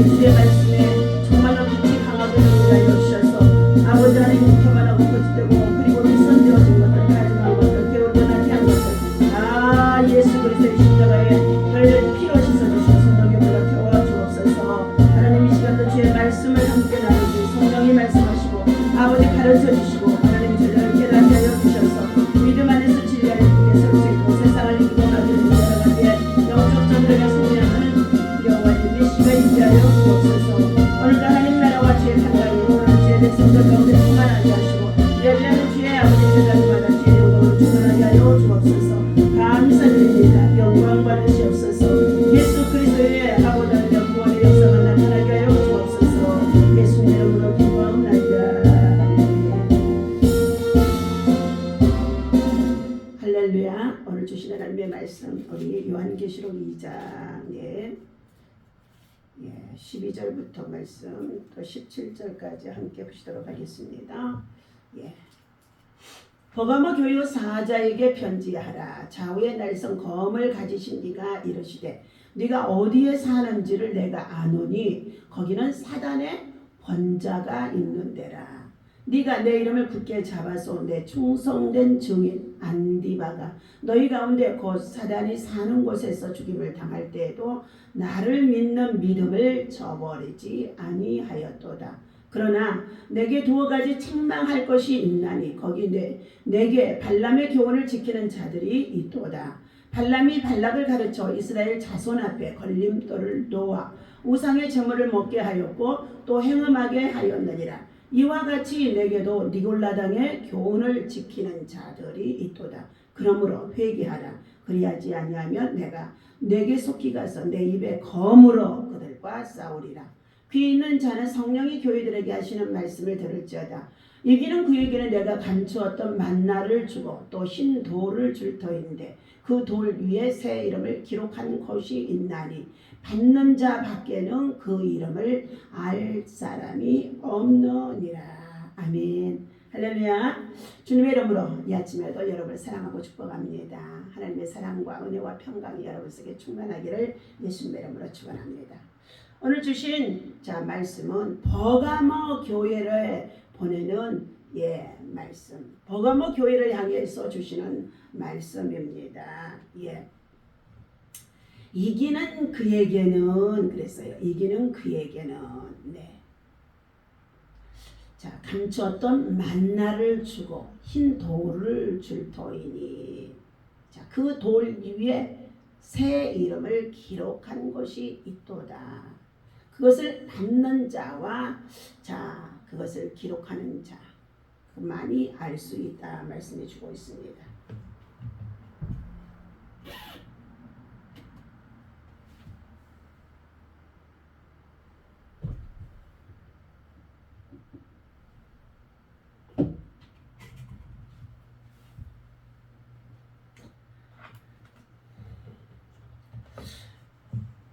주의 말씀에 정말로 빛이 강하게 빛나여 주셔서 아버지 하나님 묵혀만하고 거짓되고 그리고 미선되어진 것들 가증한 것들 게으르고 나태한 것들 다 예수 그리스도의 십자가에 흘린 피로 씻어주시고 성령의 물로 태워 주옵소서. 하나님 이 시간도 주의 말씀을 함께 나누시 성령이 말씀하시고 아버지 가르쳐 주시고 하나님 저희를 깨닫게 하여 주셔서 믿음 안에서 진리하여 주께 설 수 있고 세상을 이기고 나기를 살아가기에 영적 전쟁에 승리하는 여호와의 메시가 있게 하여 주옵소서. 오늘도 하나님 나라와 주의 평강이 오늘 주의 백성들 가운데 충만하게 하시고 예배하는 주의 아버지 제자들마다 주의 영광을 충만하게 하여 주옵소서. 감사드립니다. 영광 받으시옵소서. 예수 그리스도의 하고자 구원의 역사가 나타나게 하여 주옵소서. 예수님의 이름으로 기도하옵나이다. 할렐루야. 오늘 주신 하나님의 말씀 우리 요한계시록 2장에 12절부터 말씀 또 17절까지 함께 보시도록 하겠습니다. 버가모 교회 사자에게 편지하라. 좌우의 날성 검을 가지신 네가 이르시되 네가 어디에 사는지를 내가 아노니 거기는 사단의 번자가 있는 데라. 네가 내 이름을 굳게 잡아서 내 충성된 증인 안디바가 너희 가운데 곧 사단이 사는 곳에서 죽임을 당할 때에도 나를 믿는 믿음을 저버리지 아니하였도다. 그러나 내게 두어 가지 책망할 것이 있나니 거기 내게 발람의 교훈을 지키는 자들이 있도다. 발람이 발락을 가르쳐 이스라엘 자손 앞에 걸림돌을 놓아 우상의 제물을 먹게 하였고 또 행음하게 하였느니라. 이와 같이 내게도 니골라당의 교훈을 지키는 자들이 있도다. 그러므로 회개하라. 그리하지 아니하면 내가 내게 속히 가서 내 입에 검으로 그들과 싸우리라. 귀 있는 자는 성령이 교회들에게 하시는 말씀을 들을지어다. 이기는 그에게는 내가 감추었던 만나를 주고 또 흰 돌을 줄 터인데 그 돌 위에 새 이름을 기록한 곳이 있나니 받는 자 밖에는 그 이름을 알 사람이 없느니라. 아멘. 할렐루야. 주님의 이름으로 이 아침에도 여러분을 사랑하고 축복합니다. 하나님의 사랑과 은혜와 평강이 여러분 속에 충만하기를 예수님의 이름으로 축원합니다. 오늘 주신 말씀은 버가모 교회를 보내는 말씀. 버가모 교회를 향해서 주시는 말씀입니다. 이기는 그에게는 그랬어요. 이기는 그에게는 감추었던 만나를 주고 흰 돌을 줄 터이니 그 돌 위에 새 이름을 기록한 것이 있도다. 그것을 받는 자와 그것을 기록하는 자 그만이 알 수 있다 말씀해 주고 있습니다.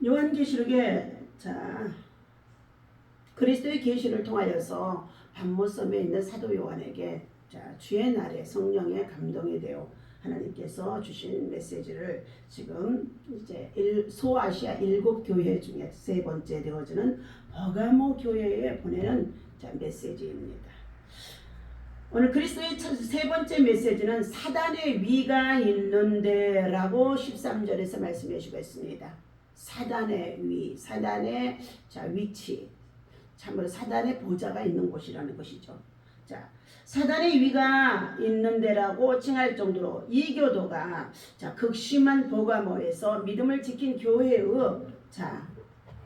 요한계시록에 그리스도의 계시를 통하여서 반모섬에 있는 사도 요한에게 주의 날에 성령의 감동이 되어 하나님께서 주신 메시지를 지금 이제 소아시아 7교회 중에 세 번째 되어지는 버가모 교회에 보내는 메시지입니다. 오늘 그리스도의 세 번째 메시지는 사단의 위가 있는데 라고 13절에서 말씀해 주고 있습니다. 사단의 위, 사단의 위치, 참으로 사단의 보좌가 있는 곳이라는 것이죠. 사단의 위가 있는 데라고 칭할 정도로 이 교도가 극심한 버가모에서 믿음을 지킨 교회의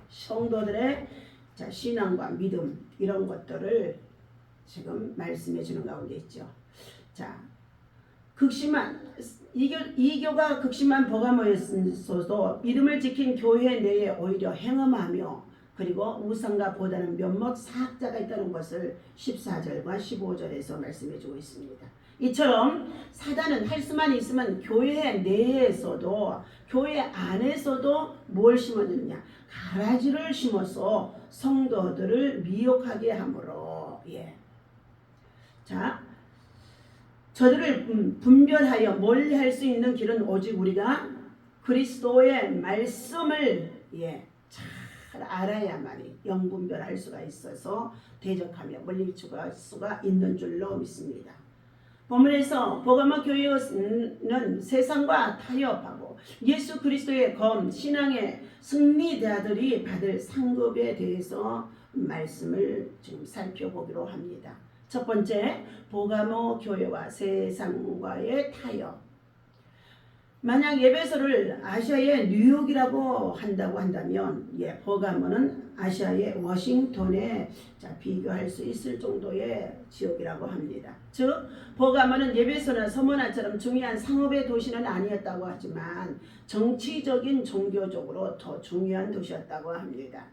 성도들의 신앙과 믿음 이런 것들을 지금 말씀해 주는 가운데 있죠. 극심한 이교가 극심한 버가모였어도 믿음을 지킨 교회 내에 오히려 행음하며 그리고 우상과 보다는 면목 사학자가 있다는 것을 14절과 15절에서 말씀해 주고 있습니다. 이처럼 사단은 할 수만 있으면 교회 내에서도 교회 안에서도 뭘 심었느냐 가라지를 심어서 성도들을 미혹하게 하므로 저들을 분별하여 멀리할 수 있는 길은 오직 우리가 그리스도의 말씀을 잘 잘 알아야만이 영분별할 수가 있어서 대적하며 물리칠 수가 있는 줄로 믿습니다. 본문에서 버가모 교회는 세상과 타협하고 예수 그리스도의 검 신앙의 승리자들이 받을 상급에 대해서 말씀을 지금 살펴보기로 합니다. 첫 번째, 버가모 교회와 세상과의 타협. 만약 에베소를 아시아의 뉴욕이라고 한다고 한다면 버가모는 아시아의 워싱턴에 비교할 수 있을 정도의 지역이라고 합니다. 즉 버가모는 에베소나 서머나처럼 중요한 상업의 도시는 아니었다고 하지만 정치적인 종교적으로 더 중요한 도시였다고 합니다.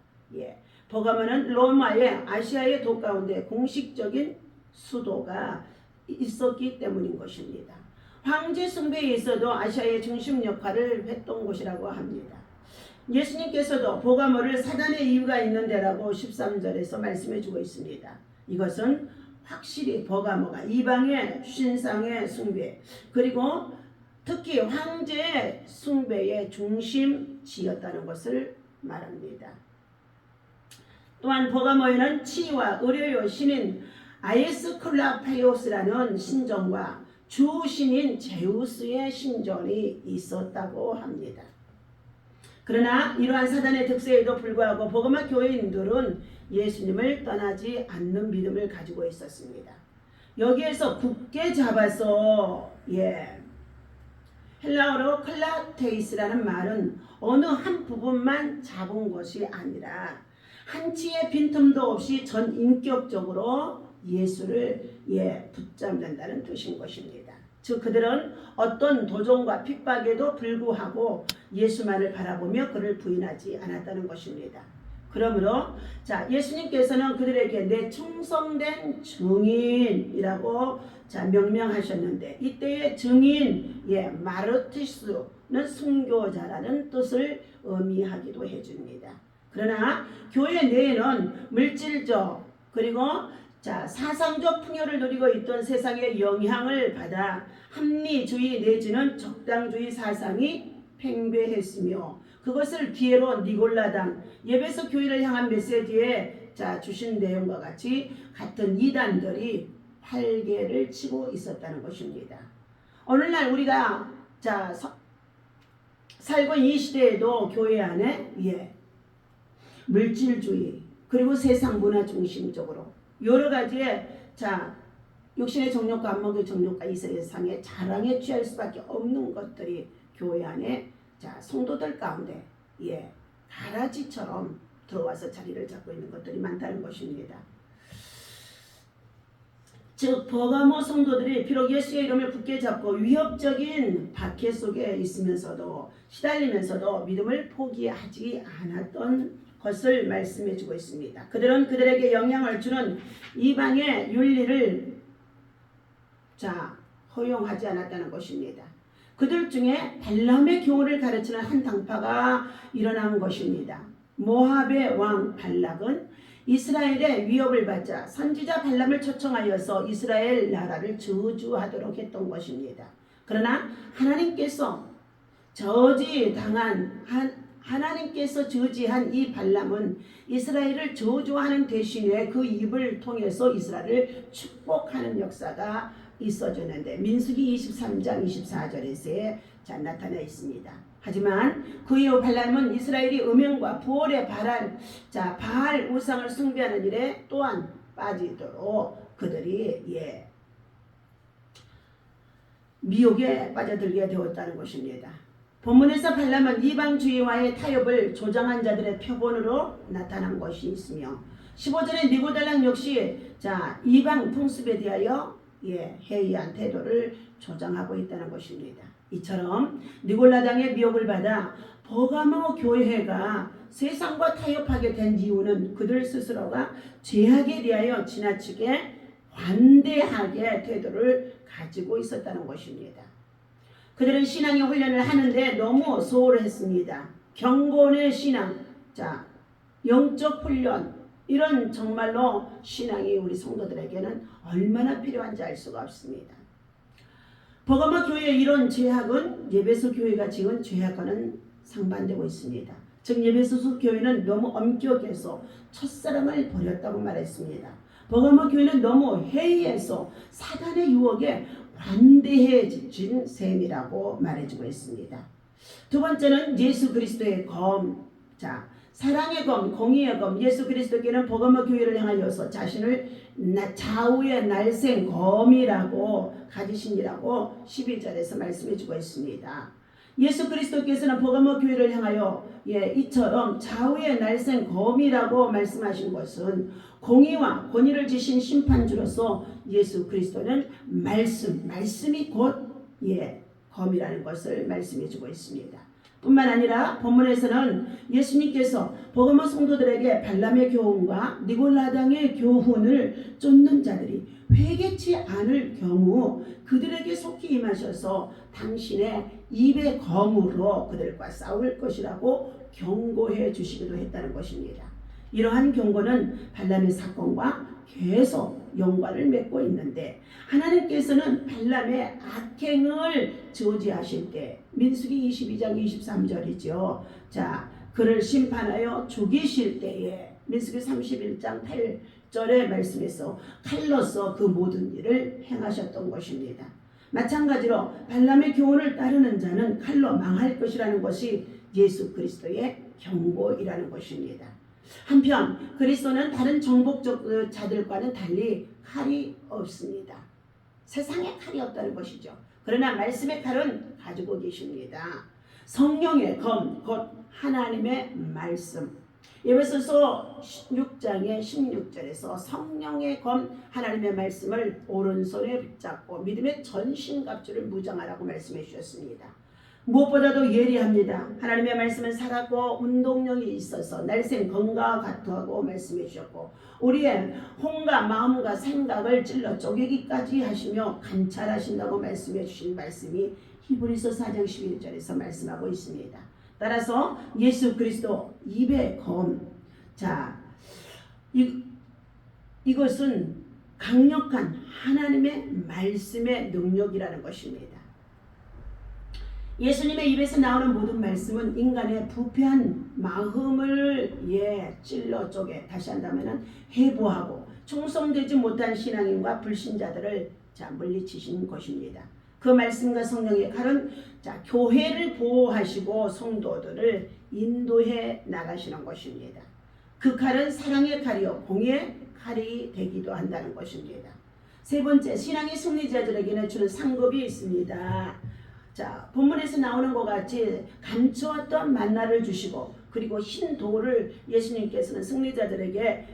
버가모는 로마의 아시아의 도 가운데 공식적인 수도가 있었기 때문인 것입니다. 황제 숭배에 있어도 아시아의 중심 역할을 했던 곳이라고 합니다. 예수님께서도 버가모를 사단의 이유가 있는 데라고 13절에서 말씀해주고 있습니다. 이것은 확실히 버가모가 이방의 신상의 숭배 그리고 특히 황제 숭배의 중심지였다는 것을 말합니다. 또한 버가모에는 치와 의료의 신인 아에스클라파이오스라는 신전과 주신인 제우스의 신전이 있었다고 합니다. 그러나 이러한 사단의 득세에도 불구하고 버가모 교회인들은 예수님을 떠나지 않는 믿음을 가지고 있었습니다. 여기에서 굳게 잡아서 헬라어로 클라테이스라는 말은 어느 한 부분만 잡은 것이 아니라 한치의 빈틈도 없이 전 인격적으로 예수를 붙잡는다는 뜻인 것입니다. 즉 그들은 어떤 도전과 핍박에도 불구하고 예수만을 바라보며 그를 부인하지 않았다는 것입니다. 그러므로 예수님께서는 그들에게 내 충성된 증인이라고 명명하셨는데 이때의 증인 마르티스는 순교자라는 뜻을 의미하기도 해줍니다. 그러나 교회 내에는 물질적 그리고 사상적 풍요를 누리고 있던 세상의 영향을 받아 합리주의 내지는 적당주의 사상이 팽배했으며 그것을 기회로 니골라당 에베소 교회를 향한 메시지에 주신 내용과 같이 같은 이단들이 활개를 치고 있었다는 것입니다. 오늘날 우리가 살고 이 시대에도 교회 안에 물질주의 그리고 세상 문화 중심적으로 여러 가지의 육신의 정욕과 안목의 정욕과 이 세상의 자랑에 취할 수밖에 없는 것들이 교회 안에 성도들 가운데 가라지처럼 들어와서 자리를 잡고 있는 것들이 많다는 것입니다. 즉 버가모 성도들이 비록 예수의 이름을 굳게 잡고 위협적인 박해 속에 있으면서도 시달리면서도 믿음을 포기하지 않았던 것을 말씀해주고 있습니다. 그들은 그들에게 영향을 주는 이방의 윤리를 허용하지 않았다는 것입니다. 그들 중에 발람의 교훈을 가르치는 한 당파가 일어난 것입니다. 모압의 왕 발락은 이스라엘의 위협을 받자 선지자 발람을 초청하여서 이스라엘 나라를 저주하도록 했던 것입니다. 그러나 하나님께서 저지한 이 발람은 이스라엘을 저주하는 대신에 그 입을 통해서 이스라엘을 축복하는 역사가 있어졌는데 민수기 23장 24절에서 나타나 있습니다. 하지만 그 이후 발람은 이스라엘이 음행과 부월의 바알 우상을 숭배하는 일에 또한 빠지도록 그들이 미혹에 빠져들게 되었다는 것입니다. 본문에서 발람은 이방주의와의 타협을 조장한 자들의 표본으로 나타난 것이 있으며 15절의 니고달랑 역시 이방 풍습에 대하여 해이한 태도를 조장하고 있다는 것입니다. 이처럼 니골라당의 미혹을 받아 버가모 교회가 세상과 타협하게 된 이유는 그들 스스로가 죄악에 대하여 지나치게 관대하게 태도를 가지고 있었다는 것입니다. 그들은 신앙의 훈련을 하는데 너무 소홀했습니다. 경건의 신앙, 영적 훈련, 이런 정말로 신앙이 우리 성도들에게는 얼마나 필요한지 알 수가 없습니다. 버가모 교회의 이런 죄악은 에베소 교회가 지은 죄악과는 상반되고 있습니다. 즉 에베소서 교회는 너무 엄격해서 첫사랑을 버렸다고 말했습니다. 버가모 교회는 너무 해이해서 사단의 유혹에 관대해진 셈이라고 말해주고 있습니다. 두 번째는 예수 그리스도의 검. 자, 사랑의 검, 공의의 검. 예수 그리스도께는 버가모 교회를 향하여서 자신을 좌우의 날쌘 검이라고 가지신이라고 12절에서 말씀해주고 있습니다. 예수 그리스도께서는 버가모 교회를 향하여 이처럼 좌우의 날쌘 검이라고 말씀하신 것은 공의와 권위를 지신 심판주로서 예수 그리스도는 말씀이 곧 검이라는 것을 말씀해주고 있습니다. 뿐만 아니라 본문에서는 예수님께서 버가모 성도들에게 발람의 교훈과 니골라당의 교훈을 쫓는 자들이 회개치 않을 경우 그들에게 속히 임하셔서 당신의 입의 검으로 그들과 싸울 것이라고 경고해 주시기도 했다는 것입니다. 이러한 경고는 발람의 사건과 계속 연관을 맺고 있는데 하나님께서는 발람의 악행을 저지하실 때 민수기 22장 23절이죠. 자, 그를 심판하여 죽이실 때에 민수기 31장 8절의 말씀에서 칼로서 그 모든 일을 행하셨던 것입니다. 마찬가지로 발람의 교훈을 따르는 자는 칼로 망할 것이라는 것이 예수 그리스도의 경고이라는 것입니다. 한편 그리스도는 다른 정복적 자들과는 달리 칼이 없습니다. 세상에 칼이 없다는 것이죠. 그러나 말씀의 칼은 가지고 계십니다. 성령의 검, 곧 하나님의 말씀. 에베소서 6장의 16절에서 성령의 검 하나님의 말씀을 오른손에 붙잡고 믿음의 전신갑주를 무장하라고 말씀해 주셨습니다. 무엇보다도 예리합니다. 하나님의 말씀은 살았고 운동력이 있어서 날쌘 검과 같다고 말씀해 주셨고 우리의 혼과 마음과 생각을 찔러 쪼개기까지 하시며 관찰하신다고 말씀해 주신 말씀이 히브리서 4장 11절에서 말씀하고 있습니다. 따라서 예수 그리스도 입의 검. 자, 이것은 강력한 하나님의 말씀의 능력이라는 것입니다. 예수님의 입에서 나오는 모든 말씀은 인간의 부패한 마음을 찔러 쪼개 다시 한다면 해부하고 충성되지 못한 신앙인과 불신자들을 물리치신 것입니다. 그 말씀과 성령의 칼은 교회를 보호하시고 성도들을 인도해 나가시는 것입니다. 그 칼은 사랑의 칼이요 공의의 칼이 되기도 한다는 것입니다. 세 번째, 신앙의 승리자들에게는 주는 상급이 있습니다. 자, 본문에서 나오는 것 같이 감추었던 만나를 주시고 그리고 흰 돌을 예수님께서는 승리자들에게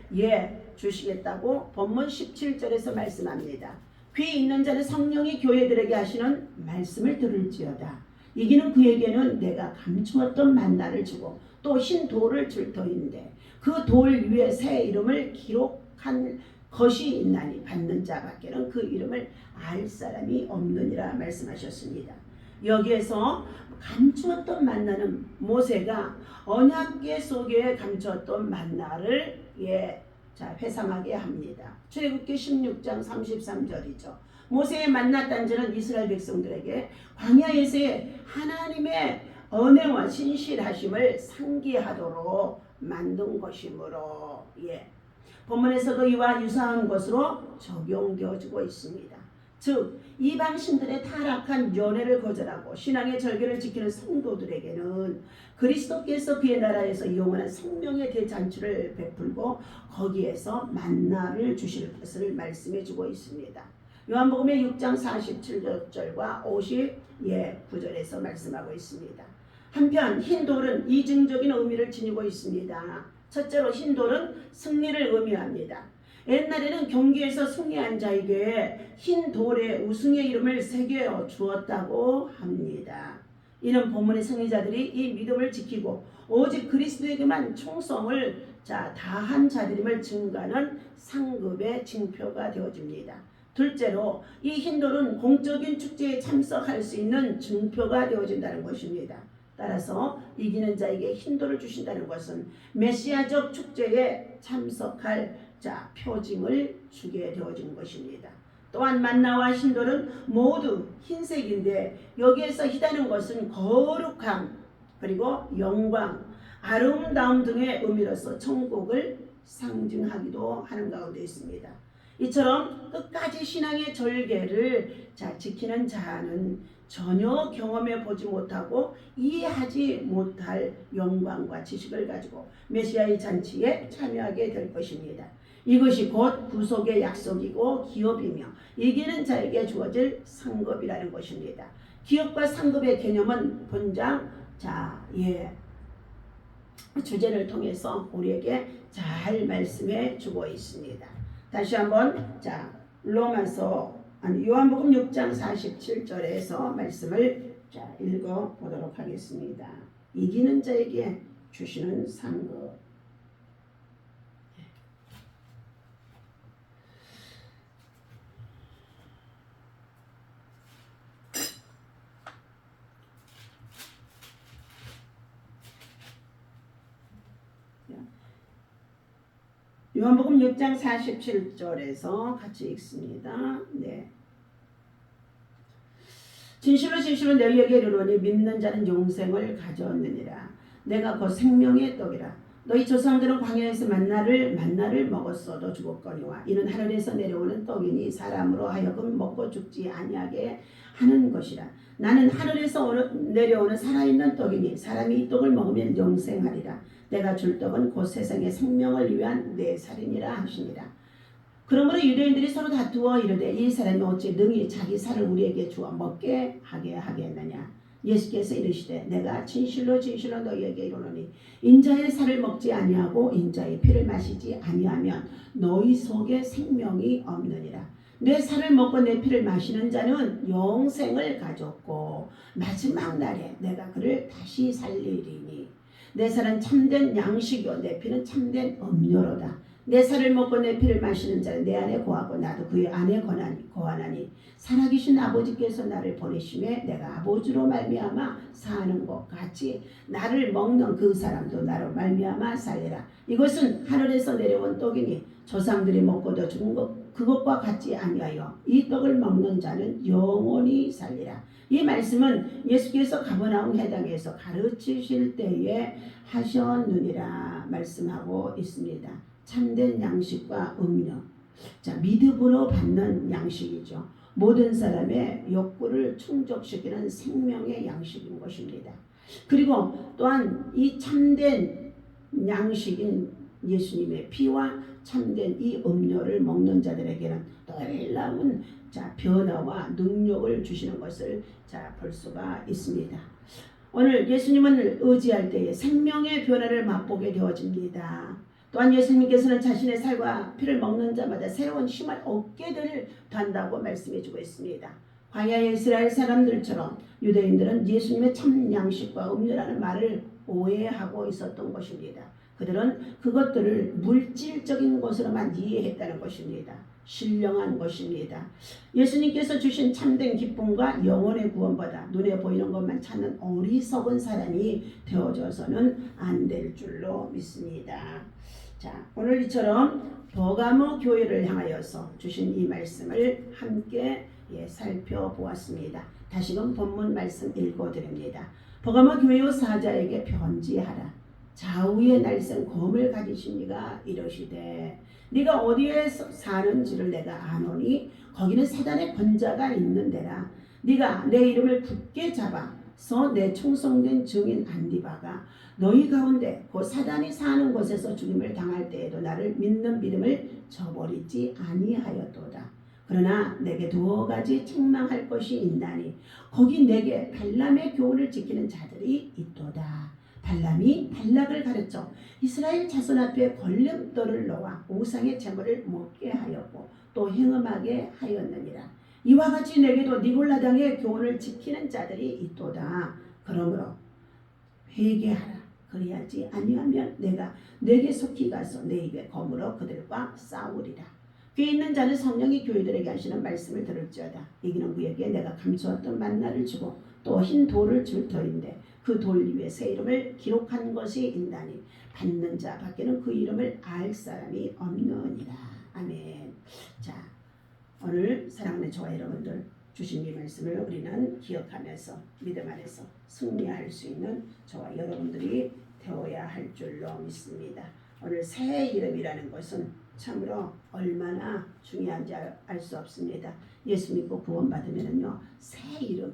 주시겠다고 본문 17절에서 말씀합니다. 귀 있는 자는 성령이 교회들에게 하시는 말씀을 들을지어다. 이기는 그에게는 내가 감추었던 만나를 주고 또 흰 돌을 줄 터인데 그 돌 위에 새 이름을 기록한 것이 있나니 받는 자밖에는 그 이름을 알 사람이 없느니라 말씀하셨습니다. 여기에서 감추었던 만나는 모세가 언약궤 속에 감추었던 만나를 회상하게 합니다. 출애굽기 16장 33절이죠. 모세의 만나 단지는 이스라엘 백성들에게 광야에서의 하나님의 은혜와 신실하심을 상기하도록 만든 것이므로 본문에서도 이와 유사한 것으로 적용되어지고 있습니다. 즉 이방신들의 타락한 연회를 거절하고 신앙의 절개를 지키는 성도들에게는 그리스도께서 그의 나라에서 영원한 생명의 대잔치를 베풀고 거기에서 만나를 주실 것을 말씀해 주고 있습니다. 요한복음의 6장 47절과 59절에서 말씀하고 있습니다. 한편 흰돌은 이중적인 의미를 지니고 있습니다. 첫째로 흰돌은 승리를 의미합니다. 옛날에는 경기에서 승리한 자에게 흰 돌에 우승의 이름을 새겨 주었다고 합니다. 이는 본문의 승리자들이 이 믿음을 지키고 오직 그리스도에게만 충성을 다한 자들임을 증거하는 상급의 징표가 되어집니다. 둘째로 이 흰 돌은 공적인 축제에 참석할 수 있는 증표가 되어진다는 것입니다. 따라서 이기는 자에게 흰 돌을 주신다는 것은 메시아적 축제에 참석할 표징을 주게 되어진 것입니다. 또한 만나와 흰돌은 모두 흰색인데 여기에서 희다는 것은 거룩함 그리고 영광 아름다움 등의 의미로서 천국을 상징하기도 하는 가운데 있습니다. 이처럼 끝까지 신앙의 절개를 지키는 자는 전혀 경험해 보지 못하고 이해하지 못할 영광과 지식을 가지고 메시아의 잔치에 참여하게 될 것입니다. 이것이 곧 구속의 약속이고 기업이며 이기는 자에게 주어질 상급이라는 것입니다. 기업과 상급의 개념은 본장 주제를 통해서 우리에게 잘 말씀해 주고 있습니다. 다시 한번 요한복음 6장 47절에서 말씀을 읽어 보도록 하겠습니다. 이기는 자에게 주시는 상급. 요한복음 6장 47절에서 같이 읽습니다. 네. 진실로 진실로 너희에게 이르노니 믿는 자는 영생을 가져왔느니라. 내가 곧 생명의 떡이라. 너희 조상들은 광야에서 만나를 먹었어도 죽었거니와 이는 하늘에서 내려오는 떡이니 사람으로 하여금 먹고 죽지 아니하게 하는 것이라. 나는 하늘에서 내려오는 살아있는 떡이니 사람이 이 떡을 먹으면 영생하리라. 내가 줄 떡은 곧 세상의 생명을 위한 내 살이니라 하시니라. 그러므로 유대인들이 서로 다투어 이르되 이 사람이 어찌 능히 자기 살을 우리에게 주어 먹게 하게 하겠느냐. 예수께서 이르시되 내가 진실로 진실로 너희에게 이르노니 인자의 살을 먹지 아니하고 인자의 피를 마시지 아니하면 너희 속에 생명이 없느니라. 내 살을 먹고 내 피를 마시는 자는 영생을 가졌고 마지막 날에 내가 그를 다시 살리리니 내 살은 참된 양식이요 내 피는 참된 음료로다. 내 살을 먹고 내 피를 마시는 자는 내 안에 거하고 나도 그의 안에 거하나니 살아계신 아버지께서 나를 보내심에 내가 아버지로 말미암아 사는 것 같이 나를 먹는 그 사람도 나로 말미암아 살리라. 이것은 하늘에서 내려온 떡이니 조상들이 먹고도 죽은 것 그것과 같지 아니하여 이 떡을 먹는 자는 영원히 살리라. 이 말씀은 예수께서 가버나움 해당에서 가르치실 때에 하셨느니라 말씀하고 있습니다. 참된 양식과 음료. 믿음으로 받는 양식이죠. 모든 사람의 욕구를 충족시키는 생명의 양식인 것입니다. 그리고 또한 이 참된 양식인 예수님의 피와 참된 이 음료를 먹는 자들에게는 놀라운 변화와 능력을 주시는 것을 볼 수가 있습니다. 오늘 예수님을 의지할 때에 생명의 변화를 맛보게 되어집니다. 또한 예수님께서는 자신의 살과 피를 먹는 자마다 새로운 힘을 얻게 된다고 말씀해주고 있습니다. 광야의 이스라엘 사람들처럼 유대인들은 예수님의 참 양식과 음료라는 말을 오해하고 있었던 것입니다. 그들은 그것들을 물질적인 것으로만 이해했다는 것입니다. 신령한 것입니다. 예수님께서 주신 참된 기쁨과 영혼의 구원보다 눈에 보이는 것만 찾는 어리석은 사람이 되어져서는 안 될 줄로 믿습니다. 오늘 이처럼 버가모 교회를 향하여서 주신 이 말씀을 함께 살펴보았습니다. 다시금 본문 말씀 읽어드립니다. 버가모 교회 사자에게 편지하라. 좌우의 날쌘 검을 가지신 네가 이러시되 네가 어디에 사는지를 내가 아노니 거기는 사단의 권자가 있는 데라. 네가 내 이름을 굳게 잡아서 내 충성된 증인 안디바가 너희 가운데 곧 사단이 사는 곳에서 죽임을 당할 때에도 나를 믿는 믿음을 저버리지 아니하였도다. 그러나 내게 두어 가지 책망할 것이 있나니 거기 내게 발람의 교훈을 지키는 자들이 있도다. 발람이 발락을 가르쳐 이스라엘 자손 앞에 걸림돌을 놓아 우상의 제물을 먹게 하였고 또 행음하게 하였느니라. 이와 같이 내게도 니골라당의 교훈을 지키는 자들이 있도다. 그러므로 회개하라. 그리하지 아니하면 내가 내게 속히 가서 내 입에 검으로 그들과 싸우리라. 귀에 있는 자는 성령이 교회들에게 하시는 말씀을 들을지어다. 이기는 그에게 내가 감추었던 만나를 주고 또 흰 돌을 줄 터인데 그 돌 위에 새 이름을 기록한 것이 있나니 받는 자 밖에는 그 이름을 알 사람이 없느니라. 아멘. 오늘 사랑하는 저와 여러분들 주신 이 말씀을 우리는 기억하면서 믿음 안에서 승리할 수 있는 저와 여러분들이 되어야 할 줄로 믿습니다. 오늘 새 이름이라는 것은 참으로 얼마나 중요한지 알 수 없습니다. 예수 믿고 구원받으면은요, 새 이름,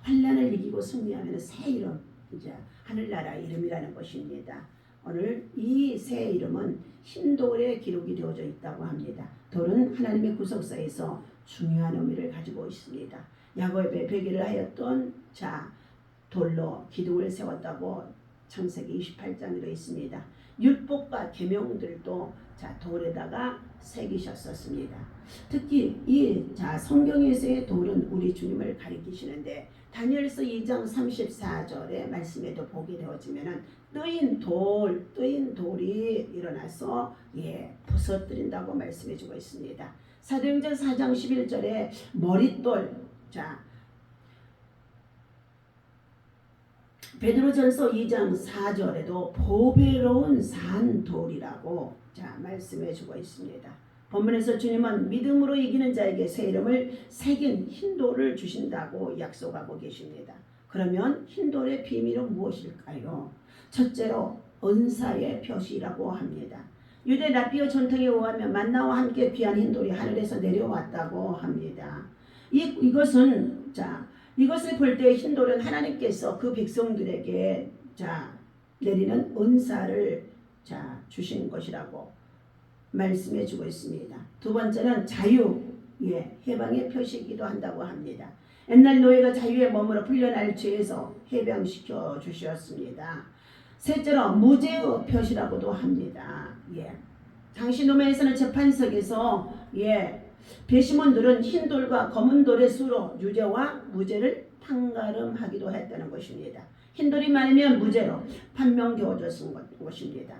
환난을 이기고 승리하면 새 이름, 이제 하늘나라 이름이라는 것입니다. 오늘 이 새 이름은 흰 돌에 기록이 되어져 있다고 합니다. 돌은 하나님의 구속사에서 중요한 의미를 가지고 있습니다. 야곱의 베개를 하였던 돌로 기둥을 세웠다고 창세기 28장에 되어 있습니다. 율법과 계명들도 돌에다가 새기셨었습니다. 특히 이 성경에서의 돌은 우리 주님을 가리키시는데 다니엘서 2장 34절의 말씀에도 보게 되어지면은 뜨인 돌이 일어나서 부서뜨린다고 말씀해주고 있습니다. 사도행전 4장 11절에 머릿돌, 베드로전서 2장 4절에도 보배로운 산돌이라고 말씀해주고 있습니다. 본문에서 주님은 믿음으로 이기는 자에게 새 이름을 새긴 흰돌을 주신다고 약속하고 계십니다. 그러면 흰돌의 비밀은 무엇일까요? 첫째로 은사의 표시라고 합니다. 유대 라비어 전통에 의하면 만나와 함께 귀한 흰돌이 하늘에서 내려왔다고 합니다. 이것을 볼 때 흰돌은 하나님께서 그 백성들에게 내리는 은사를 주신 것이라고 말씀해 주고 있습니다. 두 번째는 자유, 해방의 표시이기도 한다고 합니다. 옛날 노예가 자유에 머물러 풀려날 죄에서 해방시켜 주셨습니다. 셋째로 무죄의 표시라고도 합니다. 당시 로마에서는 재판석에서 배심원들은 흰 돌과 검은 돌의 수로 유죄와 무죄를 판가름하기도 했다는 것입니다. 흰 돌이 많으면 무죄로 판명되어졌던 것입니다.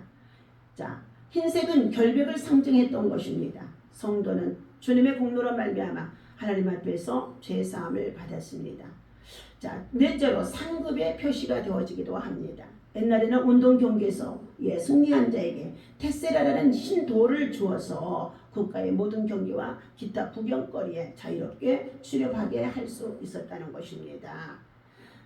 흰색은 결백을 상징했던 것입니다. 성도는 주님의 공로로 말미암아 하나님 앞에서 죄사함을 받았습니다. 넷째로 상급의 표시가 되어지기도 합니다. 옛날에는 운동 경기에서 승리한 자에게 테세라라는 흰 돌을 주어서 국가의 모든 경기와 기타 구경거리에 자유롭게 출입하게 할 수 있었다는 것입니다.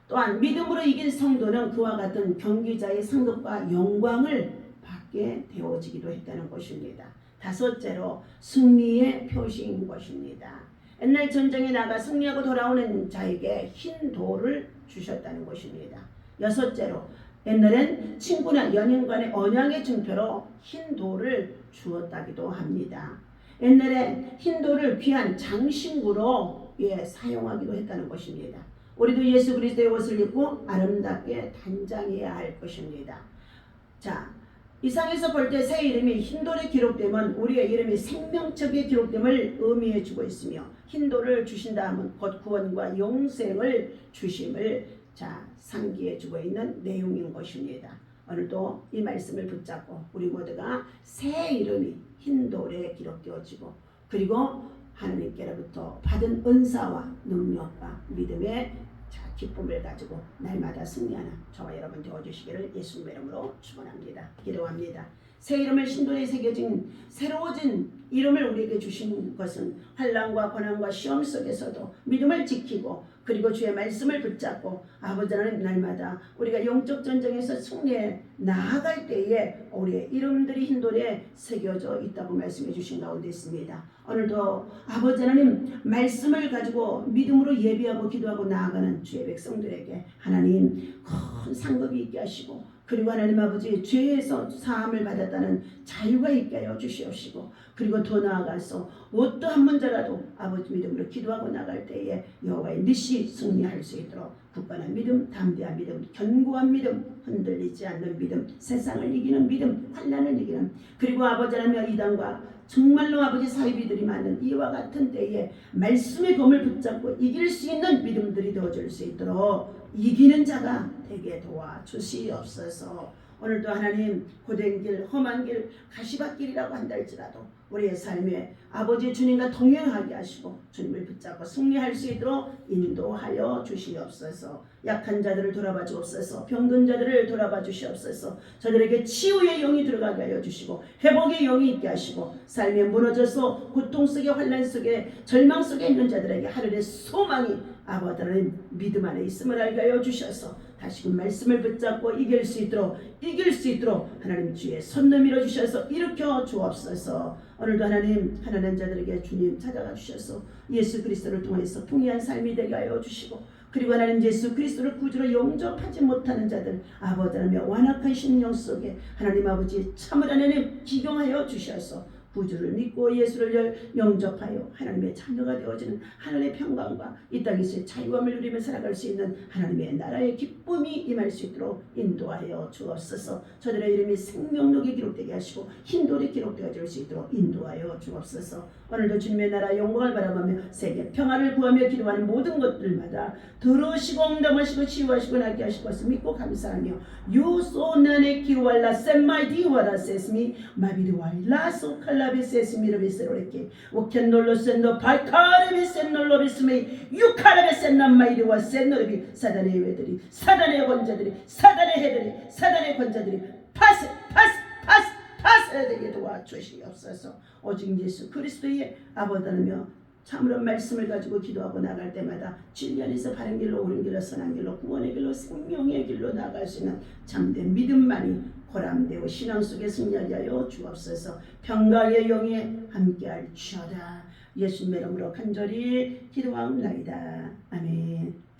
또한 믿음으로 이긴 성도는 그와 같은 경기자의 상급과 영광을 받게 되어지기도 했다는 것입니다. 다섯째로 승리의 표시인 것입니다. 옛날 전쟁에 나가 승리하고 돌아오는 자에게 흰 돌을 주셨다는 것입니다. 여섯째로 옛날엔 친구나 연인 간의 언약의 증표로 흰 돌을 주었다기도 합니다. 옛날에 흰 돌을 귀한 장신구로 사용하기도 했다는 것입니다. 우리도 예수 그리스도의 옷을 입고 아름답게 단장해야 할 것입니다. 이상에서 볼 때 새 이름이 흰돌에 기록되면 우리의 이름이 생명책에 기록됨을 의미해 주고 있으며 흰돌을 주신다 하면 곧 구원과 영생을 주심을 상기해 주고 있는 내용인 것입니다. 오늘도 이 말씀을 붙잡고 우리 모두가 새 이름이 흰돌에 기록되어지고 그리고 하나님께로부터 받은 은사와 능력과 믿음의 기쁨을 가지고 날마다 승리하는 저와 여러분 되어주시기를 예수님의 이름으로 축원합니다. 기도합니다. 새 이름을 흰돌에 새겨진 새로워진 이름을 우리에게 주신 것은 환난과 고난과 시험 속에서도 믿음을 지키고 그리고 주의 말씀을 붙잡고 아버지 하나님 날마다 우리가 영적 전쟁에서 승리해 나아갈 때에 우리의 이름들이 흰돌에 새겨져 있다고 말씀해 주신 가운데 있습니다. 오늘도 아버지 하나님 말씀을 가지고 믿음으로 예비하고 기도하고 나아가는 주의 백성들에게 하나님 큰 상급이 있게 하시고 그리고 하나님 아버지 죄에서 사함을 받았다는 자유가 있게 하여 주시옵시고 그리고 더 나아가서 어떠한 문제라도 아버지 믿음으로 기도하고 나갈 때에 여호와의 뜻이 승리할 수 있도록 굳건한 믿음, 담대한 믿음, 견고한 믿음, 흔들리지 않는 믿음, 세상을 이기는 믿음, 환난을 이기는 그리고 아버지 하나님 이단과 정말로 아버지 사이비들이 많은 이와 같은 때에 말씀의 검을 붙잡고 이길 수 있는 믿음들이 되어줄 수 있도록 이기는 자가 되게 도와주시옵소서. 오늘도 하나님 고된 길, 험한 길, 가시밭길이라고 한다 할지라도 우리의 삶에 아버지 주님과 동행하게 하시고 주님을 붙잡고 승리할 수 있도록 인도하여 주시옵소서. 약한 자들을 돌아봐 주옵소서. 병든 자들을 돌아봐 주시옵소서. 저들에게 치유의 영이 들어가게 하여 주시고 회복의 영이 있게 하시고 삶에 무너져서 고통 속에 환난 속에 절망 속에 있는 자들에게 하늘의 소망이 아버지 하나님 믿음 안에 있음을 알게 하여 주셔서 다시금 말씀을 붙잡고 이길 수 있도록 하나님 주의 손 내밀어 주셔서 일으켜 주옵소서. 오늘도 하나님 가난한 자들에게 주님 찾아가 주셔서 예수 그리스도를 통해서 풍요한 삶이 되게 하여 주시고, 그리고 하나님 예수 그리스도를 구주로 영접하지 못하는 자들 아버지 하나님의 완악한 심령 속에 하나님 아버지 참을 하나님 기경하여 주셔서 구주를 믿고 예수를 영접하여 하나님의 자녀가 되어지는 하늘의 평강과 이 땅에서의 자유함을 누리며 살아갈 수 있는 하나님의 나라의 기쁨이 임할 수 있도록 인도하여 주옵소서. 저들의 이름이 생명록에 기록되게 하시고 흰돌에 기록되어질 수 있도록 인도하여 주옵소서. 오늘도 주님의 나라 영광을 바라보며 세계 평화를 구하며 기도하는 모든 것들마다 들으시고 응답하시고 치유하시고 낫게 하실 것을 믿고 감사하며 요소난의 기와라 셈마이디와라 세스미 마비리와라 소칼라비세스미르비세로레케 오켄놀로센도 발카르비센놀로비스메 유카르비센남마이리와 센노르비 사단의 외들이 사단의 권자들이 사단의 해들이 사단의 권자들이 파스 되게 도와주시옵소서. 오직 예수 그리스도의 아버지라며 참으로 말씀을 가지고 기도하고 나갈 때마다 진리 안에서 바른 길로 옳은 길로 선한 길로 구원의 길로 생명의 길로 나갈 수 있는 참된 믿음만이 보람되고 신앙 속에 승리하게 하여 주옵소서. 평강의 영에 함께할 주어다. 예수님의 이름으로 간절히 기도하옵나이다. 아멘.